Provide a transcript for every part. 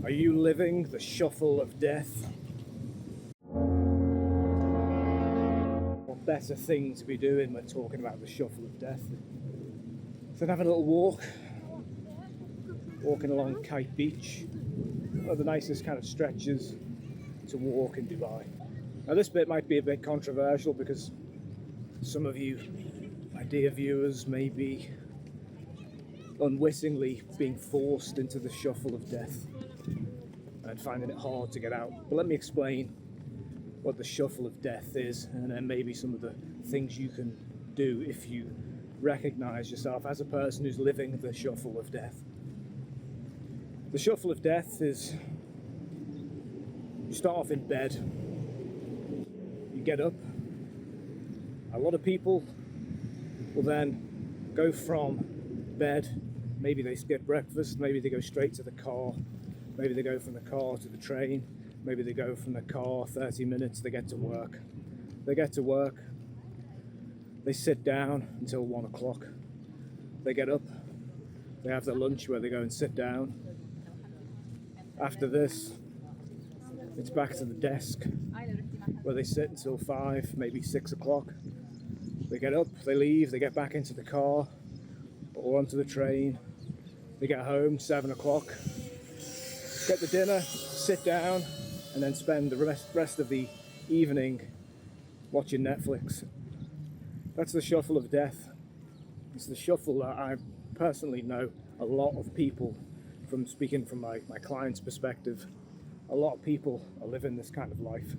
Are you living the shuffle of death? What better thing to be doing when talking about the shuffle of death than having a little walk, walking along Kite Beach, one of the nicest kind of stretches to walk in Dubai. Now this bit might be a bit controversial because some of you, my dear viewers, may be unwittingly being forced into the shuffle of death and finding it hard to get out. But let me explain what the shuffle of death is, and then maybe some of the things you can do if you recognize yourself as a person who's living the shuffle of death. The shuffle of death is, you start off in bed, you get up. A lot of people will then go from bed, maybe they skip breakfast, maybe they go straight to the car, maybe they go from the car to the train, maybe they go from the car 30 minutes, they get to work. They get to work, they sit down until 1 o'clock, they get up, they have their lunch where they go and sit down. After this, it's back to the desk where they sit until 5, maybe 6 o'clock. They get up, they leave, they get back into the car or onto the train. They get home 7 o'clock, get the dinner, sit down, and then spend the rest of the evening watching Netflix. That's the shuffle of death. It's the shuffle that I personally know a lot of people, from speaking from my client's perspective, a lot of people are living this kind of life.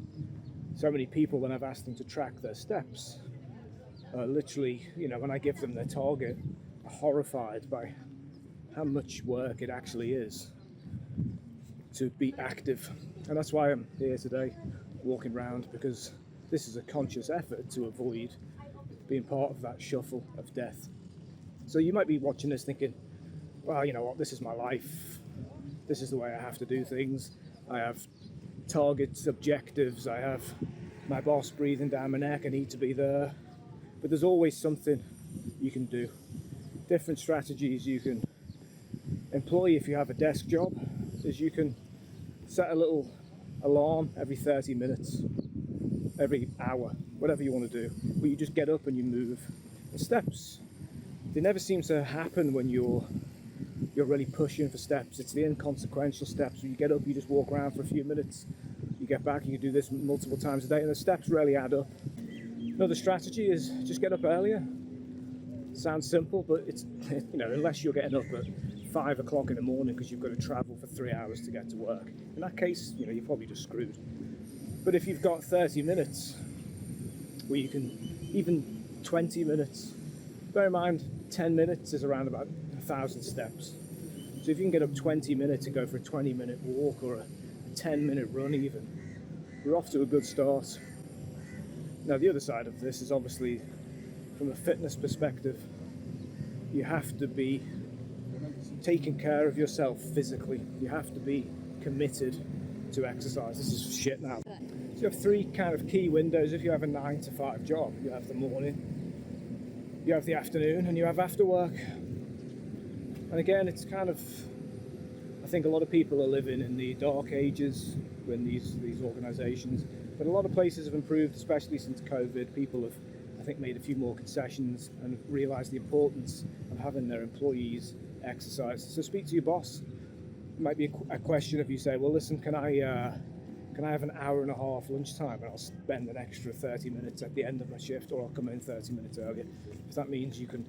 So many people, when I've asked them to track their steps, literally, when I give them their target, are horrified by how much work it actually is to be active. And that's why I'm here today, walking around, because this is a conscious effort to avoid being part of that shuffle of death. So you might be watching this thinking, well, you know what, this is my life. This is the way I have to do things. I have targets, objectives. I have my boss breathing down my neck. I need to be there. But there's always something you can do. Different strategies you can employ if you have a desk job is you can set a little alarm every 30 minutes, every hour, whatever you want to do. But you just get up and you move. The steps, they never seem to happen when you're really pushing for steps. It's the inconsequential steps where you get up, you just walk around for a few minutes, you get back, you can do this multiple times a day, and the steps rarely add up. Another strategy is just get up earlier. Sounds simple, but it's, unless you're getting up at 5 o'clock in the morning because you've got to travel for 3 hours to get to work. In that case, you're probably just screwed. But if you've got 30 minutes, where you can, even 20 minutes, bear in mind, 10 minutes is around about 1,000 steps. So if you can get up 20 minutes and go for a 20-minute walk or a 10-minute run even, we're off to a good start. Now the other side of this is obviously, from a fitness perspective, you have to be taking care of yourself physically. You have to be committed to exercise. This is shit now. So you have three kind of key windows. If you have a 9 to 5 job, you have the morning, you have the afternoon, and you have after work. And again, it's kind of, I think a lot of people are living in the dark ages in these organisations, but a lot of places have improved, especially since COVID. People have, I think, made a few more concessions and realised the importance of having their employees exercise. So speak to your boss. It might be a question if you say, well, listen, can I have an hour and a half lunchtime, and I'll spend an extra 30 minutes at the end of my shift, or I'll come in 30 minutes earlier. If that means you can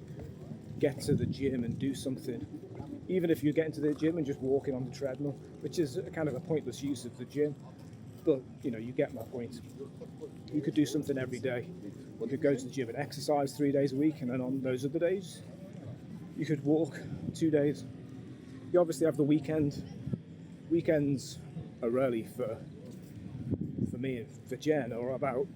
get to the gym and do something, even if you get into the gym and just walking on the treadmill, which is a kind of a pointless use of the gym, but you get my point. You could do something every day. You could go to the gym and exercise 3 days a week, and then on those other days you could walk 2 days. You obviously have the weekend. Weekends are really, for me and for Jen, are about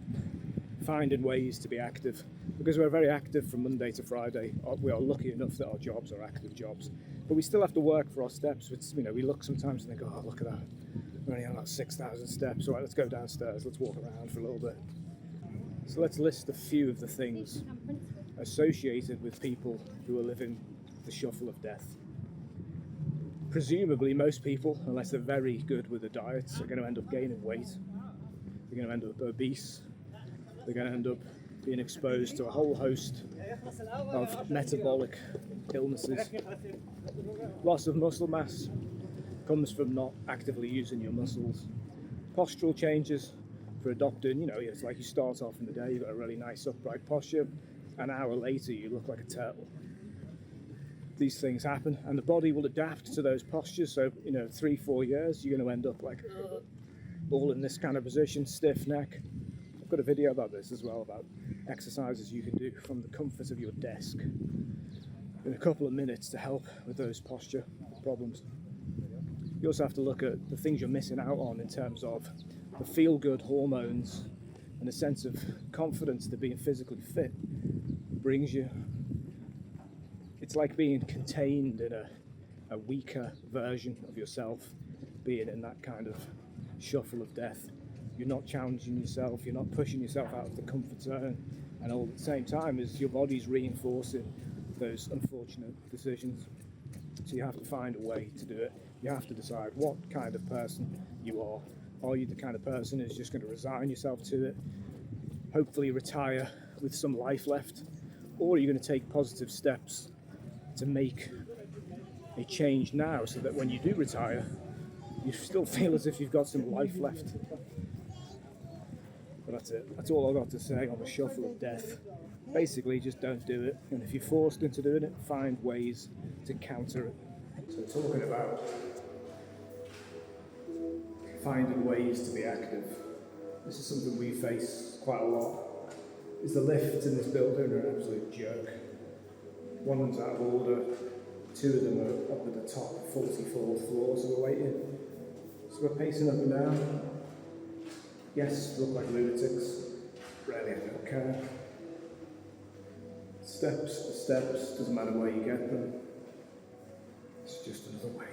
finding ways to be active, because we're very active from Monday to Friday. We are lucky enough that our jobs are active jobs, but we still have to work for our steps. It's, we look sometimes and think, oh, look at that, we're only on like 6,000 steps. All right, let's go downstairs, let's walk around for a little bit. So let's list a few of the things associated with people who are living the shuffle of death. presumably most people, unless they're very good with the diets, are going to end up gaining weight. They're going to end up obese. They're going to end up being exposed to a whole host of metabolic illnesses. Loss of muscle mass comes from not actively using your muscles. Postural changes for adopting, it's like you start off in the day, you've got a really nice upright posture. An hour later, you look like a turtle. These things happen, and the body will adapt to those postures. So, 3-4 years, you're going to end up like all in this kind of position, stiff neck. I've got a video about this as well, about exercises you can do from the comfort of your desk in a couple of minutes to help with those posture problems. You also have to look at the things you're missing out on in terms of the feel-good hormones and a sense of confidence that being physically fit brings you. It's like being contained in a weaker version of yourself, being in that kind of shuffle of death. You're not challenging yourself, you're not pushing yourself out of the comfort zone, and all at the same time as your body's reinforcing those unfortunate decisions. So you have to find a way to do it. You have to decide what kind of person you are. Are you the kind of person who's just going to resign yourself to it, hopefully retire with some life left, or are you going to take positive steps to make a change now so that when you do retire, you still feel as if you've got some life left? But that's it. That's all I've got to say on the shuffle of death. Basically, just don't do it. And if you're forced into doing it, find ways to counter it. So talking about finding ways to be active. This is something we face quite a lot. Is the lifts in this building are an absolute joke. One of them's out of order. 2 of them are up at the top, 44th floor, so we're waiting. So we're pacing up and down. Yes, we look like lunatics. Really, I don't care. Steps are steps, doesn't matter where you get them. It's just another way.